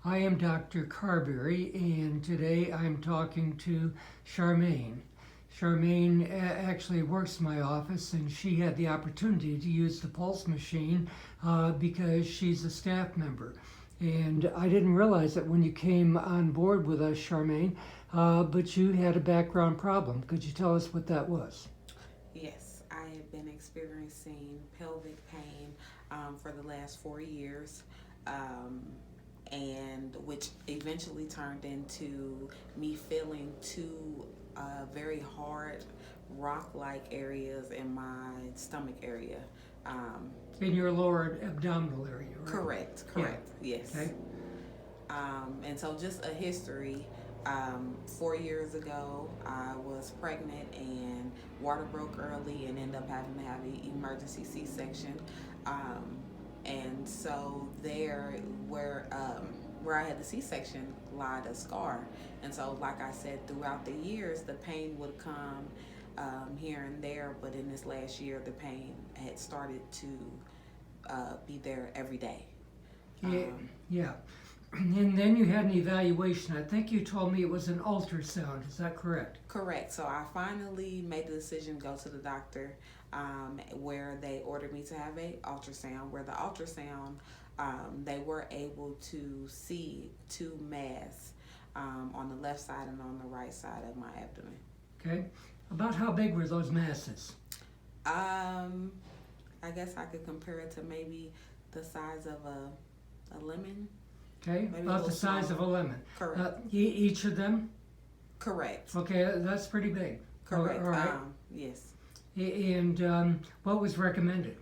I am Dr. Carberry, and today I'm talking to Charmaine. Charmaine actually works in my office, and she had the opportunity to use the pulse machine because she's a staff member. And I didn't realize that when you came on board with us, Charmaine, but you had a background problem. Could you tell us what that was? Yes, I have been experiencing pelvic pain for the last 4 years, um, and which eventually turned into me feeling two very hard rock-like areas in my stomach area. Um, In your lower abdominal area, right? correct, yes. Okay. And so, just a history. 4 years ago, I was pregnant and water broke early and ended up having to have an emergency C-section. Um, and so where I had the C-section lied a scar. And so, like I said, throughout the years, the pain would come here and there, but in this last year, the pain had started to be there every day. Yeah. Yeah. And then you had an evaluation. I think you told me it was an ultrasound. Is that correct? Correct. So I finally made the decision to go to the doctor, where they ordered me to have a ultrasound. Where the ultrasound, they were able to see two masses on the left side and on the right side of my abdomen. Okay. About how big were those masses? I guess I could compare it to maybe the size of a lemon. Okay. Maybe About the size of a lemon. Correct. Each of them? Correct. Okay, that's pretty big. Correct. All right. Yes. And what was recommended?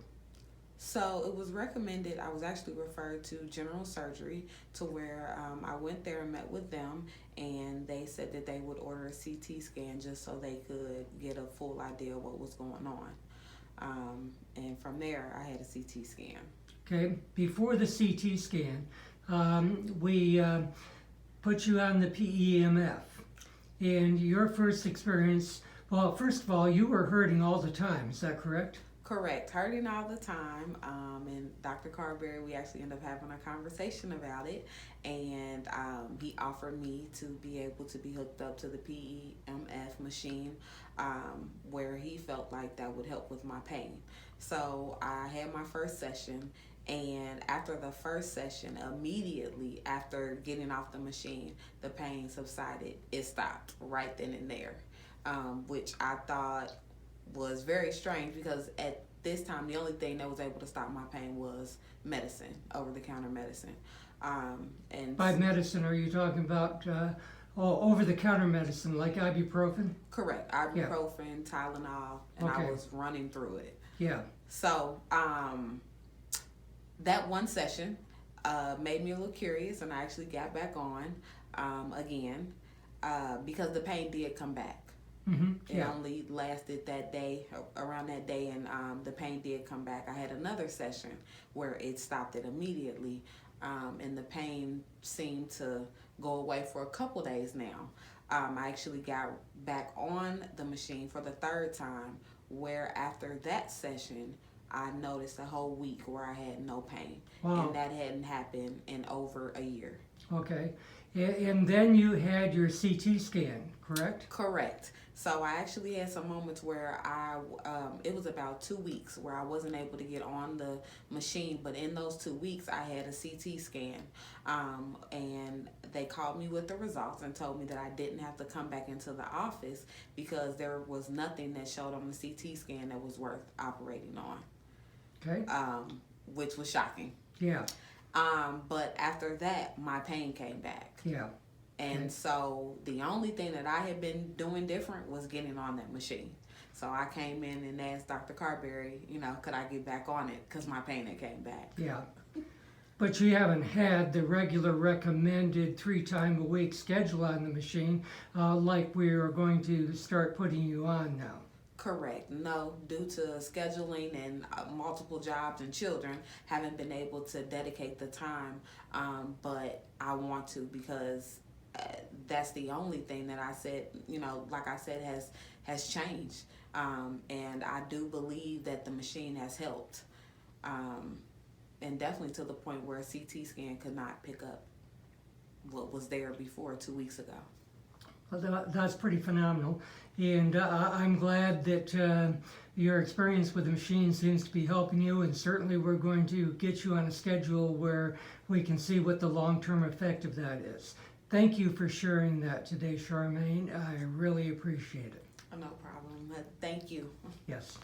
So it was recommended. I was actually referred to general surgery, to where I went there and met with them, and they said that they would order a CT scan just so they could get a full idea of what was going on. And from there, I had a CT scan. Okay. Before the CT scan, we put you on the PEMF. And your first experience, well, first of all, you were hurting all the time. Is that correct? Correct. Hurting all the time. And Dr. Carberry, we actually ended up having a conversation about it. And he offered me to be able to be hooked up to the PEMF machine, where he felt like that would help with my pain. So I had my first session. And after the first session, immediately after getting off the machine, the pain subsided. It stopped right then and there, which I thought was very strange, because at this time, the only thing that was able to stop my pain was medicine, over-the-counter medicine. And By medicine, are you talking about over-the-counter medicine like ibuprofen? correct, ibuprofen, Tylenol, and Okay. I was running through it. Yeah. So that one session made me a little curious, and I actually got back on again because the pain did come back. Mm-hmm. It Yeah. only lasted that day, around that day, and the pain did come back. I had another session where it stopped it immediately, and the pain seemed to go away for a couple days now. I actually got back on the machine for the third time, where after that session, I noticed a whole week where I had no pain. Wow. And that hadn't happened in over a year. Okay. And then you had your CT scan, correct? Correct. So I actually had some moments where it was about 2 weeks where I wasn't able to get on the machine, but in those 2 weeks I had a CT scan, and they called me with the results and told me that I didn't have to come back into the office because there was nothing that showed on the CT scan that was worth operating on. Okay. Which was shocking. Yeah. But after that, my pain came back. Yeah. And Okay. so the only thing that I had been doing different was getting on that machine. So I came in and asked Dr. Carberry, could I get back on it, because my pain had came back. Yeah. But you haven't had the regular recommended 3-time-a-week schedule on the machine like we are going to start putting you on now. Correct. No, due to scheduling and multiple jobs and children, haven't been able to dedicate the time, but I want to, because that's the only thing that I said, like I said, has changed. And I do believe that the machine has helped. And definitely to the point where a CT scan could not pick up. what was there before 2 weeks ago. Well, that's pretty phenomenal, and I'm glad that your experience with the machine seems to be helping you, and certainly we're going to get you on a schedule where we can see what the long-term effect of that is. Thank you for sharing that today, Charmaine. I really appreciate it. No problem. Thank you. Yes.